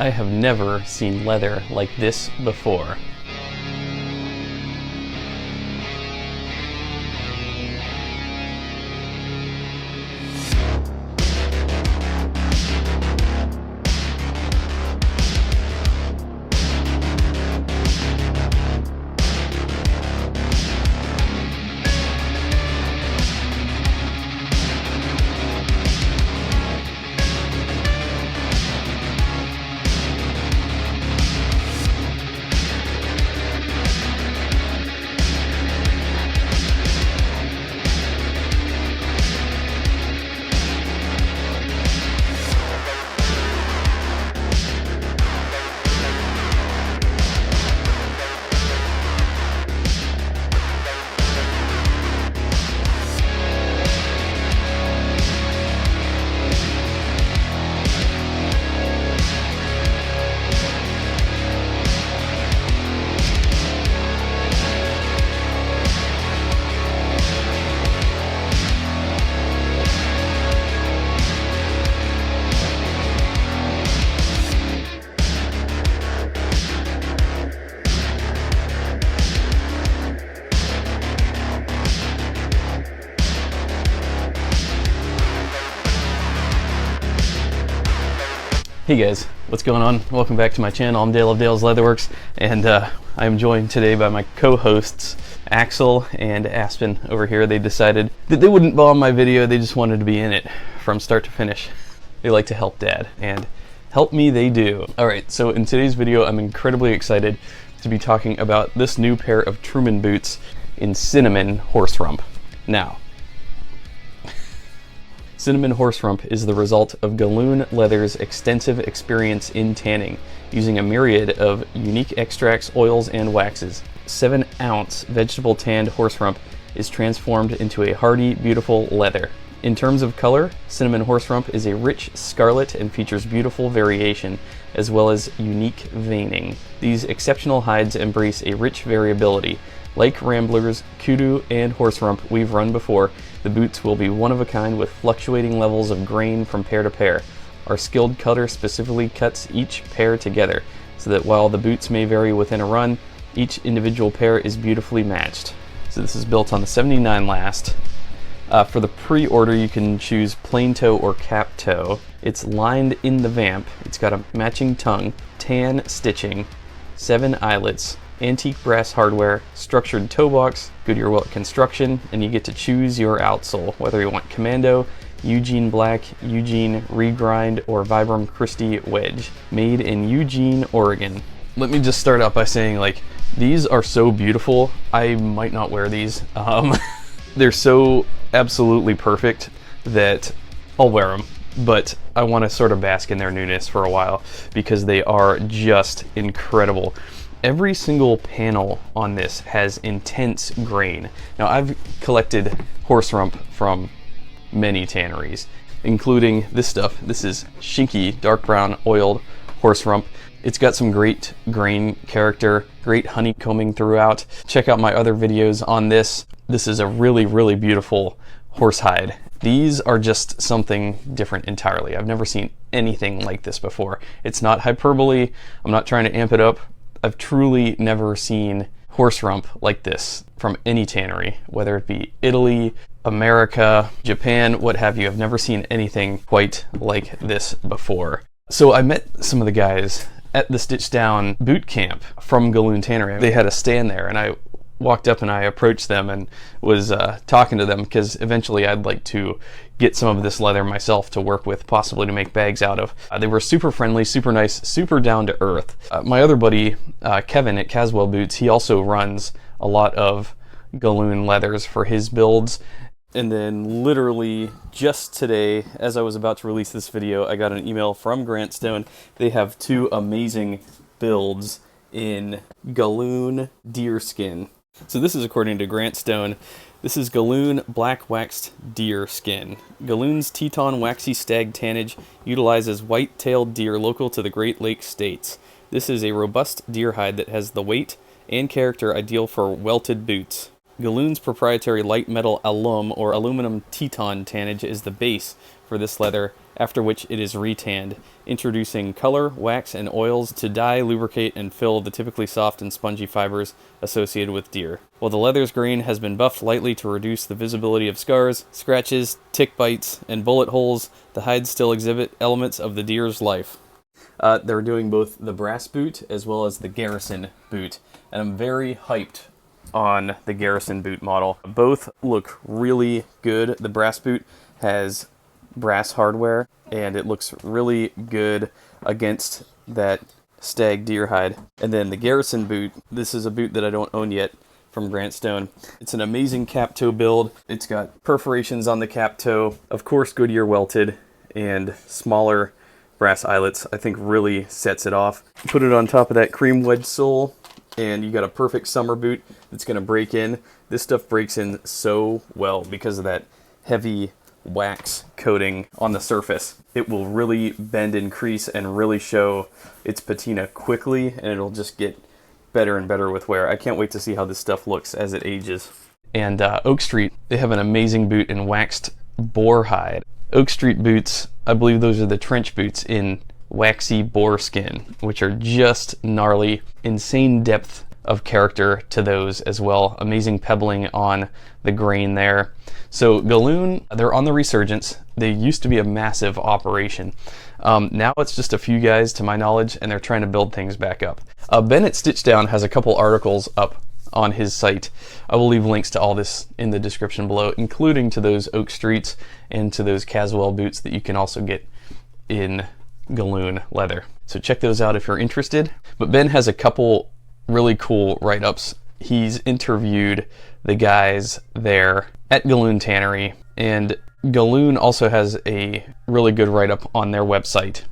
I have never seen leather like this before. Hey guys, what's going on? Welcome back to my channel. I'm Dale of Dale's Leatherworks, and I am joined today by my co-hosts Axel and Aspen over here. They decided that they wouldn't bomb my video, they just wanted to be in it from start to finish. They like to help Dad, and help me they do. Alright, so in today's video I'm incredibly excited to be talking about this new pair of Truman Boots in cinnamon horse rump. Now, cinnamon horse rump is the result of GALLUN Leather's extensive experience in tanning, using a myriad of unique extracts, oils, and waxes. 7-ounce vegetable tanned horse rump is transformed into a hardy, beautiful leather. In terms of color, cinnamon horse rump is a rich scarlet and features beautiful variation, as well as unique veining. These exceptional hides embrace a rich variability. Like Ramblers, Kudu, and horse rump we've run before, the boots will be one of a kind with fluctuating levels of grain from pair to pair. Our skilled cutter specifically cuts each pair together, so that while the boots may vary within a run, each individual pair is beautifully matched. So this is built on the 79 last. For the pre-order you can choose plain toe or cap toe. It's lined in the vamp, it's got a matching tongue, tan stitching, 7 eyelets, antique brass hardware, structured toe box, Goodyear welt construction, and you get to choose your outsole, whether you want Commando, Eugene Black, Eugene Regrind, or Vibram Christie Wedge. Made in Eugene, Oregon. Let me just start out by saying, like, these are so beautiful. I might not wear these. They're so absolutely perfect that I'll wear them, but I want to sort of bask in their newness for a while because they are just incredible. Every single panel on this has intense grain. Now, I've collected horse rump from many tanneries, including this stuff. This is Shinky dark brown oiled horse rump. It's got some great grain character, great honeycombing throughout. Check out my other videos on this. This is a really, really beautiful horsehide. These are just something different entirely. I've never seen anything like this before. It's not hyperbole. I'm not trying to amp it up. I've truly never seen horse rump like this from any tannery, whether it be Italy, America, Japan, what have you. I've never seen anything quite like this before. So I met some of the guys at the Stitch Down boot camp from GALLUN Tannery. They had a stand there, and I walked up and I approached them and was talking to them because eventually I'd like to get some of this leather myself to work with, possibly to make bags out of. They were super friendly, super nice, super down to earth. My other buddy, Kevin at Caswell Boots, he also runs a lot of GALLUN leathers for his builds. And then literally just today, as I was about to release this video, I got an email from Grant Stone. They have 2 amazing builds in GALLUN Deerskin. So this is according to Grant Stone. This is GALLUN Black Waxed Deerskin. GALLUN's Teton Waxy Stag Tannage utilizes white-tailed deer local to the Great Lakes states. This is a robust deer hide that has the weight and character ideal for welted boots. GALLUN's proprietary light metal alum or aluminum Teton tannage is the base for this leather, after which it is retanned, introducing color, wax, and oils to dye, lubricate, and fill the typically soft and spongy fibers associated with deer. While the leather's grain has been buffed lightly to reduce the visibility of scars, scratches, tick bites, and bullet holes, the hides still exhibit elements of the deer's life. They're doing both the brass boot as well as the Garrison boot, and I'm very hyped on the Garrison boot model. Both look really good. The brass boot has brass hardware, and it looks really good against that stag deer hide. And then the Garrison boot, this is a boot that I don't own yet from Grant Stone. It's an amazing cap toe build. It's got perforations on the cap toe, of course Goodyear welted, and smaller brass eyelets. I think really sets it off. Put it on top of that cream wedge sole, and you got a perfect summer boot that's going to break in. This stuff breaks in so well because of that heavy wax coating on the surface. It will really bend and crease and really show its patina quickly, and it'll just get better and better with wear. I can't wait to see how this stuff looks as it ages. And Oakstreet, they have an amazing boot in waxed boar hide. Oakstreet boots, I believe those are the trench boots in waxy boar skin, which are just gnarly. Insane depth of character to those as well. Amazing pebbling on the grain there. So GALLUN, they're on the resurgence. They used to be a massive operation. Now it's just a few guys to my knowledge, and they're trying to build things back up. Bennett Stitchdown has a couple articles up on his site. I will leave links to all this in the description below, including to those Oakstreets and to those Caswell boots that you can also get in GALLUN leather. So check those out if you're interested. But Ben has a couple really cool write-ups. He's interviewed the guys there at GALLUN Tannery, and GALLUN also has a really good write-up on their website.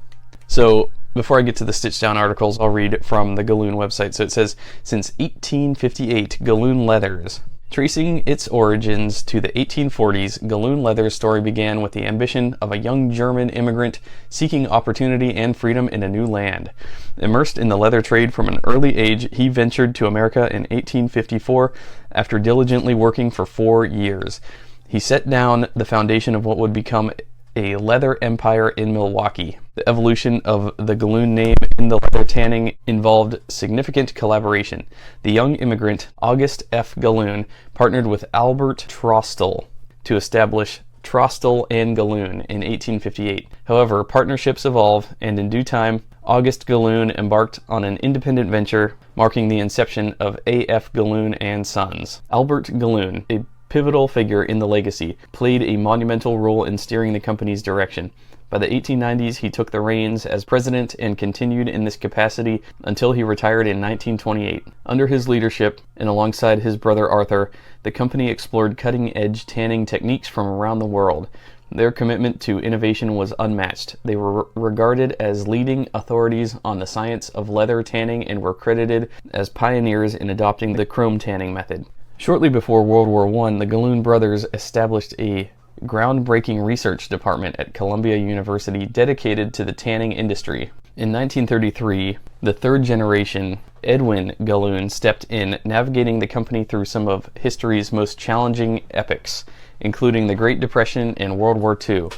So before I get to the Stitchdown articles, I'll read from the GALLUN website. So it says, since 1858, GALLUN Leathers. Tracing its origins to the 1840s, GALLUN Leather's story began with the ambition of a young German immigrant seeking opportunity and freedom in a new land. Immersed in the leather trade from an early age, he ventured to America in 1854 after diligently working for 4 years. He set down the foundation of what would become a leather empire in Milwaukee. The evolution of the GALLUN name in the leather tanning involved significant collaboration. The young immigrant, August F. GALLUN, partnered with Albert Trostel to establish Trostel and GALLUN in 1858. However, partnerships evolve, and in due time, August GALLUN embarked on an independent venture, marking the inception of A.F. GALLUN and Sons. Albert GALLUN, a pivotal figure in the legacy, played a monumental role in steering the company's direction. By the 1890s, he took the reins as president and continued in this capacity until he retired in 1928. Under his leadership, and alongside his brother Arthur, the company explored cutting-edge tanning techniques from around the world. Their commitment to innovation was unmatched. They were regarded as leading authorities on the science of leather tanning and were credited as pioneers in adopting the chrome tanning method. Shortly before World War I, the GALLUN brothers established a groundbreaking research department at Columbia University dedicated to the tanning industry. In 1933, the third generation, Edwin GALLUN, stepped in, navigating the company through some of history's most challenging epochs, including the Great Depression and World War II.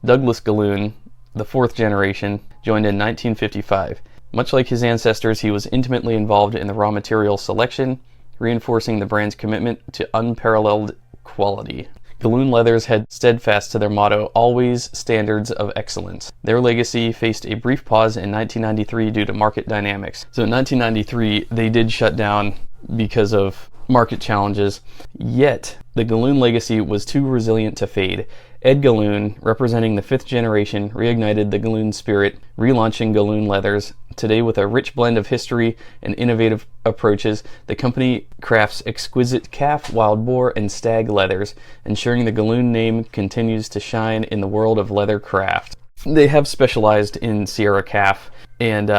Douglas GALLUN, the fourth generation, joined in 1955. Much like his ancestors, he was intimately involved in the raw material selection, reinforcing the brand's commitment to unparalleled quality. GALLUN Leathers had steadfast to their motto, always standards of excellence. Their legacy faced a brief pause in 1993 due to market dynamics. So in 1993, they did shut down because of market challenges, yet the GALLUN legacy was too resilient to fade. Ed GALLUN, representing the fifth generation, reignited the GALLUN spirit, relaunching GALLUN Leathers. Today, with a rich blend of history and innovative approaches, the company crafts exquisite calf, wild boar, and stag leathers, ensuring the GALLUN name continues to shine in the world of leather craft. They have specialized in Sierra calf and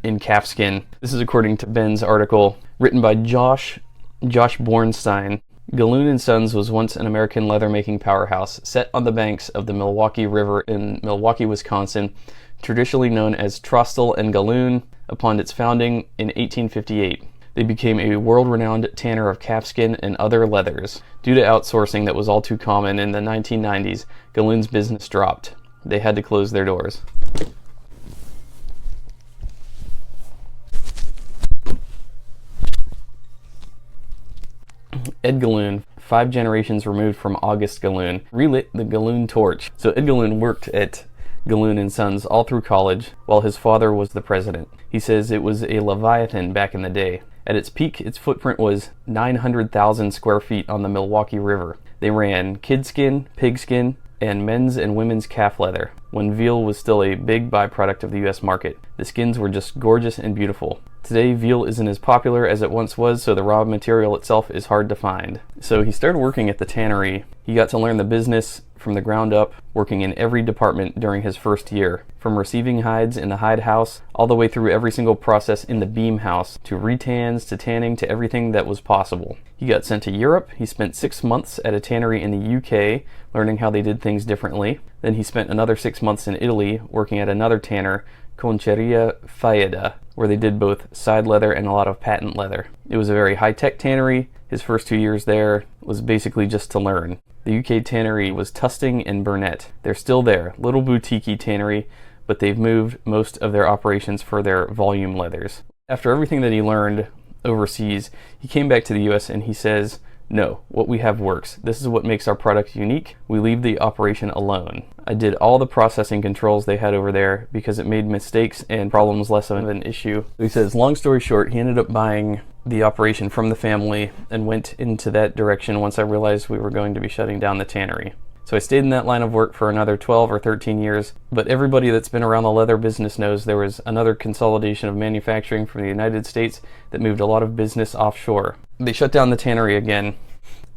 in calf skin. This is according to Ben's article written by Josh Bornstein. GALLUN & Sons was once an American leather-making powerhouse set on the banks of the Milwaukee River in Milwaukee, Wisconsin, traditionally known as Trostel and GALLUN. Upon its founding in 1858, they became a world-renowned tanner of calfskin and other leathers. Due to outsourcing that was all too common in the 1990s, GALLUN's business dropped. they had to close their doors. Ed Galloun, 5 generations removed from August Galloun, relit the Galloun torch. So Ed Galloun worked at Galloun & Sons all through college while his father was the president. He says it was a Leviathan back in the day. At its peak, its footprint was 900,000 square feet on the Milwaukee River. They ran kidskin, pigskin, and men's and women's calf leather, when veal was still a big byproduct of the US market. The skins were just gorgeous and beautiful. Today, veal isn't as popular as it once was, so the raw material itself is hard to find. So he started working at the tannery. He got to learn the business from the ground up, working in every department during his first year, from receiving hides in the hide house, all the way through every single process in the beam house, to retans, to tanning, to everything that was possible. He got sent to Europe. He spent 6 months at a tannery in the UK, learning how they did things differently. Then he spent another 6 months in Italy, working at another tanner, Conceria Faeda, where they did both side leather and a lot of patent leather. It was a very high-tech tannery. His first 2 years there was basically just to learn. The UK tannery was Tusting and Burnett. They're still there, little boutique tannery, but they've moved most of their operations for their volume leathers. After everything that he learned overseas, he came back to the US and he says, "No, what we have works. This is what makes our product unique. We leave the operation alone." I did all the processing controls they had over there because it made mistakes and problems less of an issue. He says, long story short, he ended up buying the operation from the family and went into that direction once I realized we were going to be shutting down the tannery. So I stayed in that line of work for another 12 or 13 years, but everybody that's been around the leather business knows there was another consolidation of manufacturing from the United States that moved a lot of business offshore. They shut down the tannery again,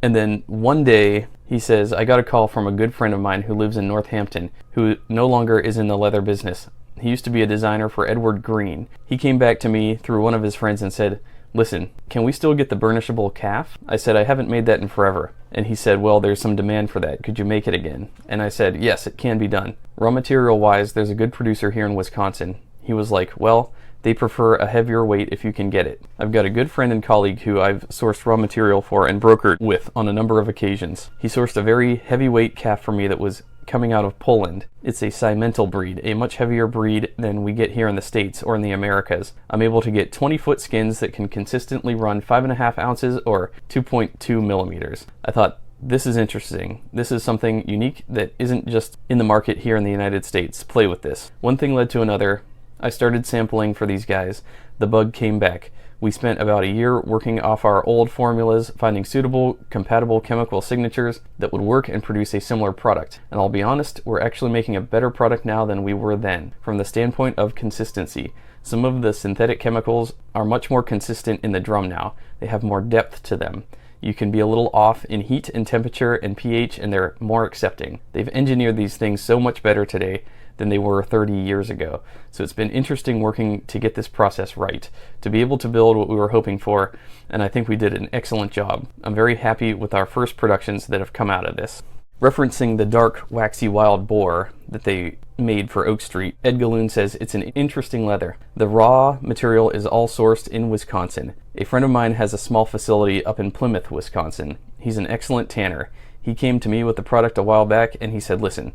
and then one day he says, I got a call from a good friend of mine who lives in Northampton, who no longer is in the leather business. He used to be a designer for Edward Green. He came back to me through one of his friends and said, "Listen, can we still get the burnishable calf?" I said, "I haven't made that in forever." And he said, "Well, there's some demand for that. Could you make it again?" And I said, "Yes, it can be done. Raw material wise, there's a good producer here in Wisconsin." He was like, "Well, they prefer a heavier weight if you can get it." I've got a good friend and colleague who I've sourced raw material for and brokered with on a number of occasions. He sourced a very heavyweight calf for me that was coming out of Poland. It's a Simmental breed, a much heavier breed than we get here in the States or in the Americas. I'm able to get 20-foot skins that can consistently run 5.5 ounces or 2.2 millimeters. I thought, this is interesting. This is something unique that isn't just in the market here in the United States. Play with this. One thing led to another. I started sampling for these guys. The bug came back. We spent about a year working off our old formulas, finding suitable, compatible chemical signatures that would work and produce a similar product. And I'll be honest, we're actually making a better product now than we were then, from the standpoint of consistency. Some of the synthetic chemicals are much more consistent in the drum now. They have more depth to them. You can be a little off in heat and temperature and pH, and they're more accepting. They've engineered these things so much better today than they were 30 years ago. So it's been interesting working to get this process right, to be able to build what we were hoping for, and I think we did an excellent job. I'm very happy with our first productions that have come out of this. Referencing the dark, waxy wild boar that they made for Oakstreet, Ed Galloun says it's an interesting leather. The raw material is all sourced in Wisconsin. A friend of mine has a small facility up in Plymouth, Wisconsin. He's an excellent tanner. He came to me with the product a while back and he said, "Listen,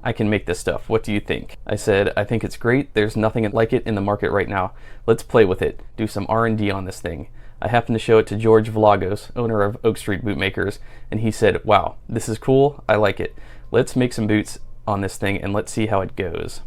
I can make this stuff. What do you think?" I said, "I think it's great. There's nothing like it in the market right now. Let's play with it. Do some R&D on this thing." I happened to show it to George Vlagos, owner of Oakstreet Bootmakers, and he said, "Wow, this is cool. I like it. Let's make some boots on this thing and let's see how it goes."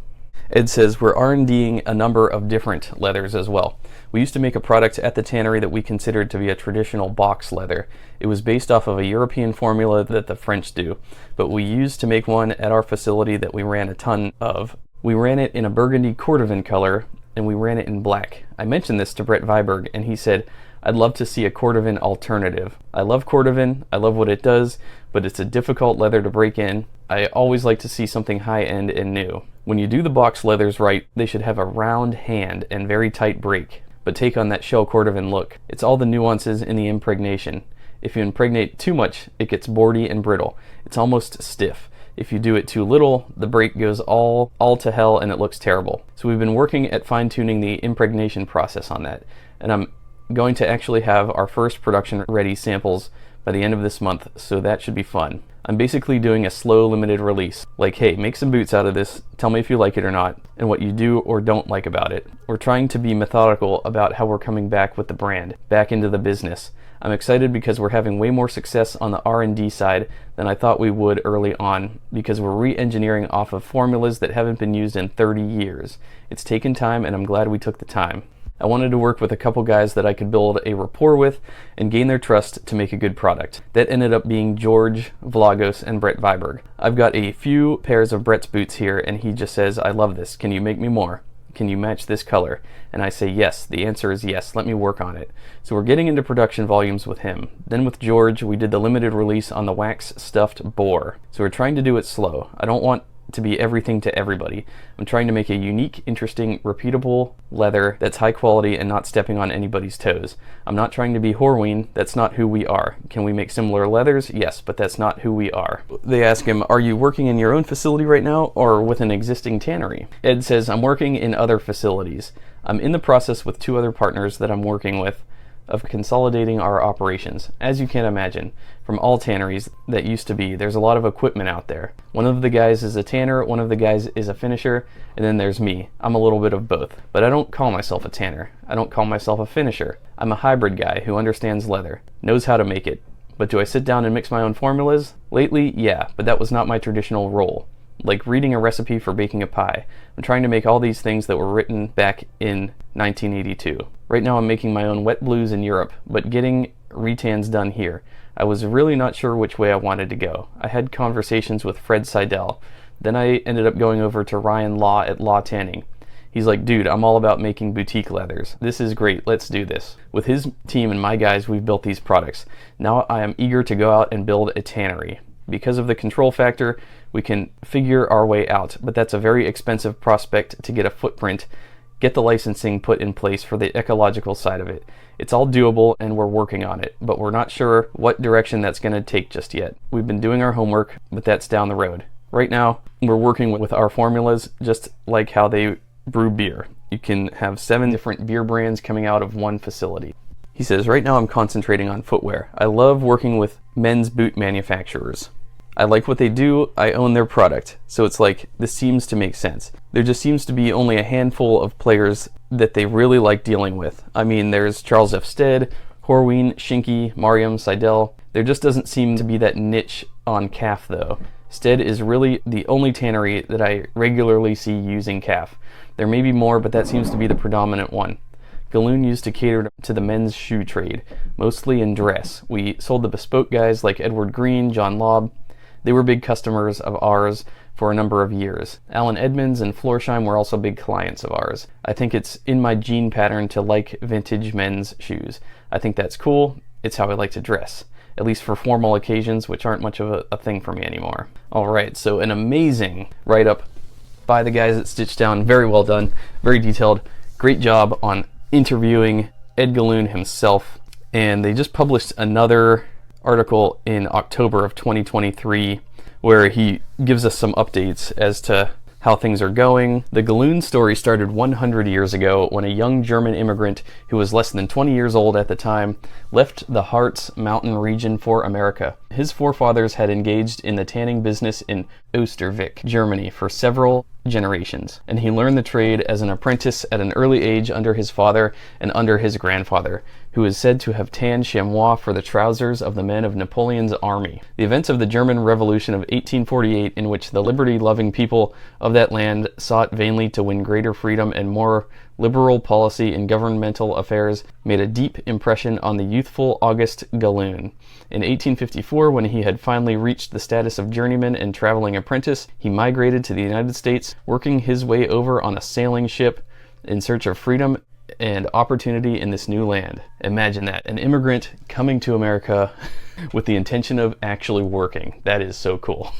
Ed says we're R&Ding a number of different leathers as well. We used to make a product at the tannery that we considered to be a traditional box leather. It was based off of a European formula that the French do, but we used to make one at our facility that we ran a ton of. We ran it in a burgundy cordovan color, and we ran it in black. I mentioned this to Brett Viberg, and he said, "I'd love to see a cordovan alternative." I love cordovan, I love what it does, but it's a difficult leather to break in. I always like to see something high-end and new. When you do the box leathers right, they should have a round hand and very tight break, but take on that shell cordovan look. It's all the nuances in the impregnation. If you impregnate too much, it gets boardy and brittle. It's almost stiff. If you do it too little, the break goes all to hell and it looks terrible. So we've been working at fine-tuning the impregnation process on that, and I'm going to actually have our first production ready samples by the end of this month, so that should be fun. I'm basically doing a slow limited release. Like, hey, make some boots out of this, tell me if you like it or not, and what you do or don't like about it. We're trying to be methodical about how we're coming back with the brand, back into the business. I'm excited because we're having way more success on the R&D side than I thought we would early on, because we're re-engineering off of formulas that haven't been used in 30 years. It's taken time, and I'm glad we took the time. I wanted to work with a couple guys that I could build a rapport with and gain their trust to make a good product. That ended up being George Vlagos and Brett Viberg. I've got a few pairs of Brett's boots here, and he just says, I love this. Can you make me more? Can you match this color? And I say yes. The answer is yes. Let me work on it. So we're getting into production volumes with him. Then with George, we did the limited release on the wax stuffed boar. So we're trying to do it slow. I don't want to be everything to everybody. I'm trying to make a unique, interesting, repeatable leather that's high quality and not stepping on anybody's toes. I'm not trying to be Horween. That's not who we are. Can we make similar leathers? Yes, but that's not who we are. They ask him, are you working in your own facility right now or with an existing tannery? Ed says, I'm working in other facilities. I'm in the process with 2 other partners that I'm working with of consolidating our operations. As you can imagine, from all tanneries that used to be, there's a lot of equipment out there. One of the guys is a tanner, one of the guys is a finisher, and then there's me. I'm a little bit of both. But I don't call myself a tanner. I don't call myself a finisher. I'm a hybrid guy who understands leather, knows how to make it. But do I sit down and mix my own formulas? Lately, yeah, but that was not my traditional role. Like reading a recipe for baking a pie. I'm trying to make all these things that were written back in 1982. Right now I'm making my own wet blues in Europe, but getting retans done here. I was really not sure which way I wanted to go. I had conversations with Fred Seidel. Then I ended up going over to Ryan Law at Law Tanning. He's like, dude, I'm all about making boutique leathers. This is great, let's do this. With his team and my guys, we've built these products. Now I am eager to go out and build a tannery. Because of the control factor, we can figure our way out, but that's a very expensive prospect to get a footprint, get the licensing put in place for the ecological side of it. It's all doable and we're working on it, but we're not sure what direction that's going to take just yet. We've been doing our homework, but that's down the road. Right now, we're working with our formulas just like how they brew beer. You can have 7 different beer brands coming out of one facility. He says, right now I'm concentrating on footwear. I love working with men's boot manufacturers. I like what they do, I own their product. So it's like, this seems to make sense. There just seems to be only a handful of players that they really like dealing with. I mean, there's Charles F. Stead, Horween, Schinke, Mariam, Seidel. There just doesn't seem to be that niche on calf though. Stead is really the only tannery that I regularly see using calf. There may be more, but that seems to be the predominant one. GALLUN used to cater to the men's shoe trade, mostly in dress. We sold the bespoke guys like Edward Green, John Laub. They were big customers of ours for a number of years. Alan Edmonds and Florsheim were also big clients of ours. I think it's in my gene pattern to like vintage men's shoes. I think that's cool. It's how I like to dress, at least for formal occasions, which aren't much of a thing for me anymore. All right, so an amazing write-up by the guys at Stitch Down. Very well done, very detailed. Great job on interviewing Ed GALLUN himself. And they just published another article in October of 2023 where he gives us some updates as to how things are going. The GALLUN story started 100 years ago when a young German immigrant who was less than 20 years old at the time left the Harz mountain region for America. His forefathers had engaged in the tanning business in Oosterwijk, Germany for several generations, and he learned the trade as an apprentice at an early age under his father and under his grandfather, who is said to have tanned chamois for the trousers of the men of Napoleon's army. The events of the German Revolution of 1848, in which the liberty-loving people of that land sought vainly to win greater freedom and more liberal policy in governmental affairs, made a deep impression on the youthful August GALLUN. In 1854, when he had finally reached the status of journeyman and traveling apprentice, he migrated to the United States, working his way over on a sailing ship in search of freedom and opportunity in this new land. Imagine that, an immigrant coming to America with the intention of actually working. That is so cool.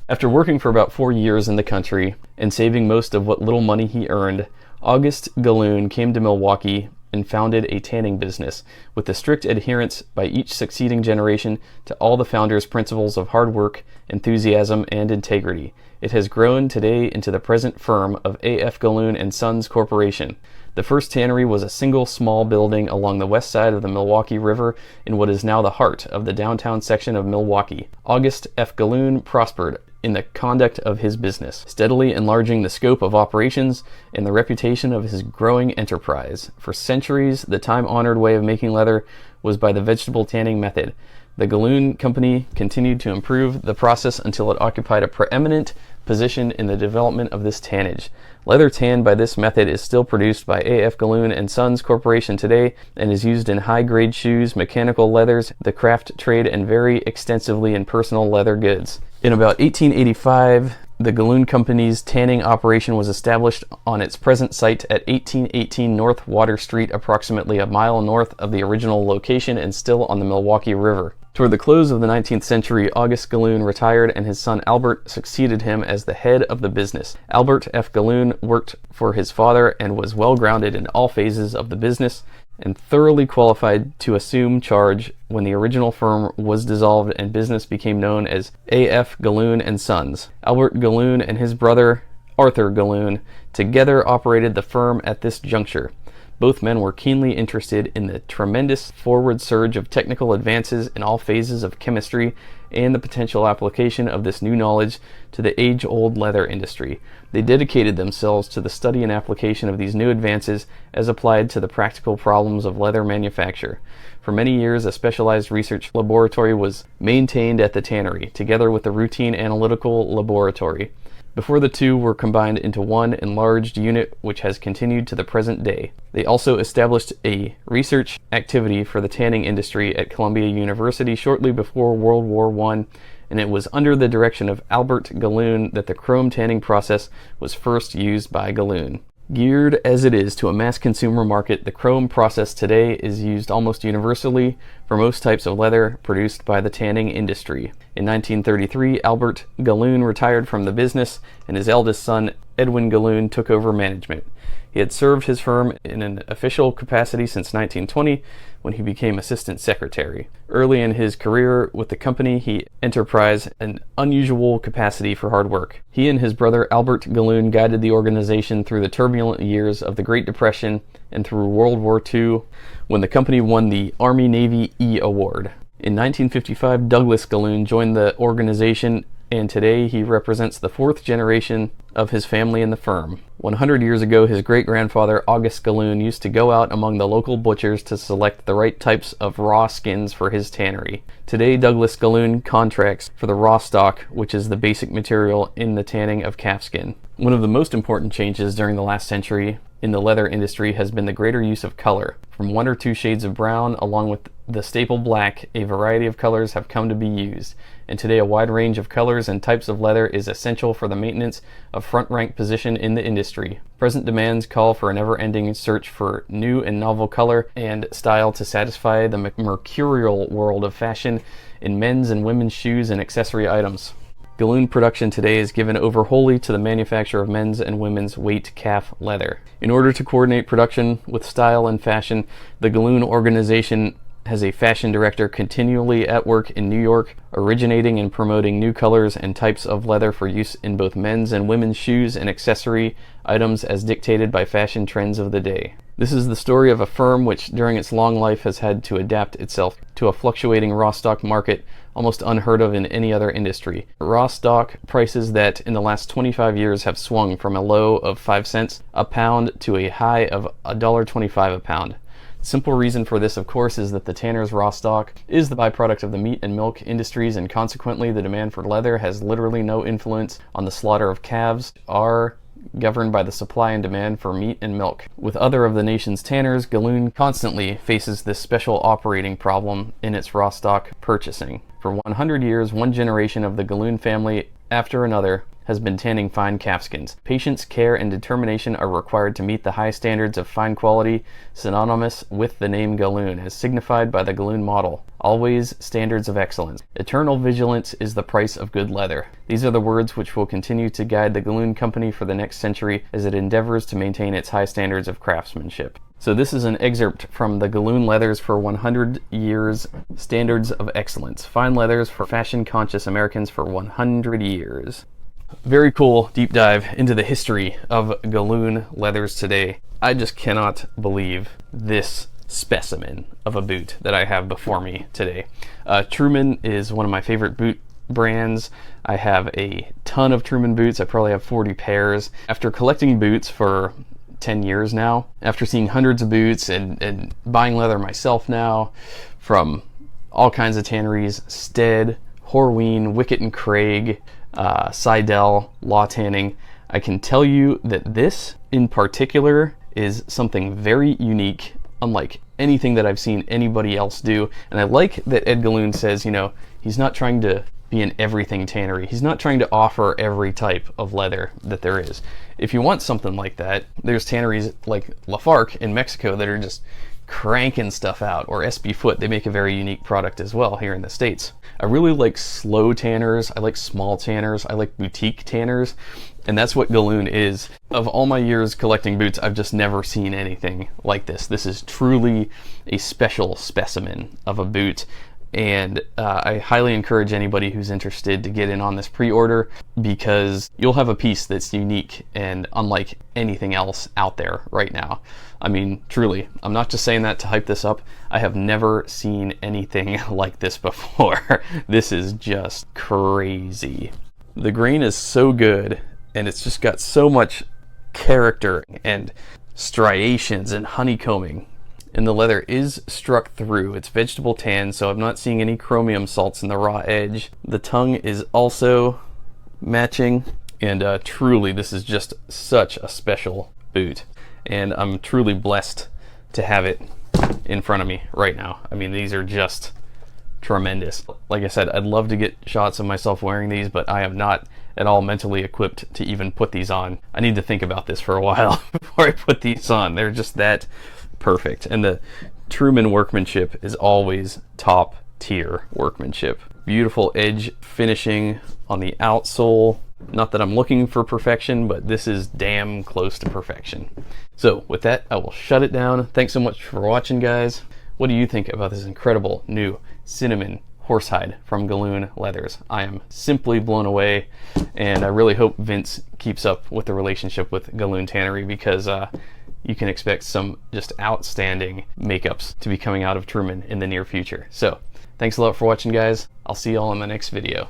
After working for about 4 years in the country and saving most of what little money he earned, August GALLUN came to Milwaukee and founded a tanning business, with the strict adherence by each succeeding generation to all the founders' principles of hard work, enthusiasm, and integrity. It has grown today into the present firm of A.F. Gallun and Sons Corporation. The first tannery was a single small building along the west side of the Milwaukee River in what is now the heart of the downtown section of Milwaukee. August F. Gallun prospered in the conduct of his business, steadily enlarging the scope of operations and the reputation of his growing enterprise. For centuries, the time-honored way of making leather was by the vegetable tanning method. The Gallun Company continued to improve the process until it occupied a preeminent position in the development of this tannage. Leather tanned by this method is still produced by A.F. Gallun and Sons Corporation today and is used in high-grade shoes, mechanical leathers, the craft trade, and very extensively in personal leather goods. In about 1885, the Gallun Company's tanning operation was established on its present site at 1818 North Water Street, approximately a mile north of the original location and still on the Milwaukee River. Toward the close of the 19th century, August Gallun retired and his son Albert succeeded him as the head of the business. Albert F. Gallun worked for his father and was well grounded in all phases of the business and thoroughly qualified to assume charge when the original firm was dissolved and business became known as A.F. Gallun and Sons. Albert Gallun and his brother Arthur Gallun together operated the firm at this juncture. Both men were keenly interested in the tremendous forward surge of technical advances in all phases of chemistry and the potential application of this new knowledge to the age-old leather industry. They dedicated themselves to the study and application of these new advances as applied to the practical problems of leather manufacture. For many years, a specialized research laboratory was maintained at the tannery, together with the routine analytical laboratory, before the two were combined into one enlarged unit which has continued to the present day. They also established a research activity for the tanning industry at Columbia University shortly before World War I, and it was under the direction of Albert Gallun that the chrome tanning process was first used by Gallun. Geared as it is to a mass consumer market, the chrome process today is used almost universally for most types of leather produced by the tanning industry. In 1933, Albert Gallun retired from the business and his eldest son, Edwin Gallun, took over management. He had served his firm in an official capacity since 1920 when he became assistant secretary. Early in his career with the company, he enterprised an unusual capacity for hard work. He and his brother Albert Gallun guided the organization through the turbulent years of the Great Depression and through World War II, when the company won the Army-Navy E Award. In 1955, Douglas Gallun joined the organization, and today he represents the fourth generation of his family in the firm. 100 years ago, his great-grandfather August Gallun used to go out among the local butchers to select the right types of raw skins for his tannery. Today, Douglas Gallun contracts for the raw stock, which is the basic material in the tanning of calfskin. One of the most important changes during the last century in the leather industry has been the greater use of color. From one or two shades of brown, along with the staple black, a variety of colors have come to be used, and today a wide range of colors and types of leather is essential for the maintenance of front-rank position in the industry. Present demands call for a never-ending search for new and novel color and style to satisfy the mercurial world of fashion in men's and women's shoes and accessory items. Gallun production today is given over wholly to the manufacture of men's and women's weight calf leather. In order to coordinate production with style and fashion, the Gallun organization has a fashion director continually at work in New York, originating and promoting new colors and types of leather for use in both men's and women's shoes and accessory items as dictated by fashion trends of the day. This is the story of a firm which during its long life has had to adapt itself to a fluctuating raw stock market almost unheard of in any other industry. Raw stock prices that in the last 25 years have swung from a low of 5 cents a pound to a high of $1.25 a pound. Simple reason for this, of course, is that the tanner's raw stock is the byproduct of the meat and milk industries, and consequently the demand for leather has literally no influence on the slaughter of calves, are governed by the supply and demand for meat and milk. With other of the nation's tanners, Gallun constantly faces this special operating problem in its raw stock purchasing. For 100 years, one generation of the Gallun family after another has been tanning fine calfskins. Patience, care, and determination are required to meet the high standards of fine quality synonymous with the name Gallun, as signified by the Gallun model. Always standards of excellence. Eternal vigilance is the price of good leather. These are the words which will continue to guide the Gallun Company for the next century as it endeavors to maintain its high standards of craftsmanship. So this is an excerpt from the GALLUN Leathers for 100 Years Standards of Excellence. Fine leathers for fashion-conscious Americans for 100 years. Very cool deep dive into the history of GALLUN leathers today. I just cannot believe this specimen of a boot that I have before me today. Truman is one of my favorite boot brands. I have a ton of Truman boots. I probably have 40 pairs. After collecting boots for 10 years now, after seeing hundreds of boots and buying leather myself now from all kinds of tanneries, Stead, Horween, Wickett and Craig, Seidel, Law Tanning, I can tell you that this in particular is something very unique, unlike anything that I've seen anybody else do. And I like that Ed GALLUN says, you know, he's not trying to be an everything tannery. He's not trying to offer every type of leather that there is. If you want something like that, there's tanneries like Lafargue in Mexico that are just cranking stuff out, or SB Foot. They make a very unique product as well here in the States. I really like slow tanners. I like small tanners. I like boutique tanners. And that's what GALLUN is. Of all my years collecting boots, I've just never seen anything like this. This is truly a special specimen of a boot. And I highly encourage anybody who's interested to get in on this pre-order, because you'll have a piece that's unique and unlike anything else out there right now. I mean, truly, I'm not just saying that to hype this up. I have never seen anything like this before. This is just crazy. The grain is so good, and it's just got so much character and striations and honeycombing. And the leather is struck through. It's vegetable tan, so I'm not seeing any chromium salts in the raw edge. The tongue is also matching, and truly this is just such a special boot. And I'm truly blessed to have it in front of me right now. I mean, these are just tremendous. Like I said, I'd love to get shots of myself wearing these, but I am not at all mentally equipped to even put these on. I need to think about this for a while before I put these on. They're just that perfect. And the Truman workmanship is always top tier workmanship. Beautiful edge finishing on the outsole. Not that I'm looking for perfection, but this is damn close to perfection. So with that, I will shut it down. Thanks so much for watching, guys. What do you think about this incredible new cinnamon horsehide from GALLUN Leathers? I am simply blown away, and I really hope Vince keeps up with the relationship with GALLUN Tannery, because you can expect some just outstanding makeups to be coming out of Truman in the near future. So thanks a lot for watching, guys. I'll see you all in my next video.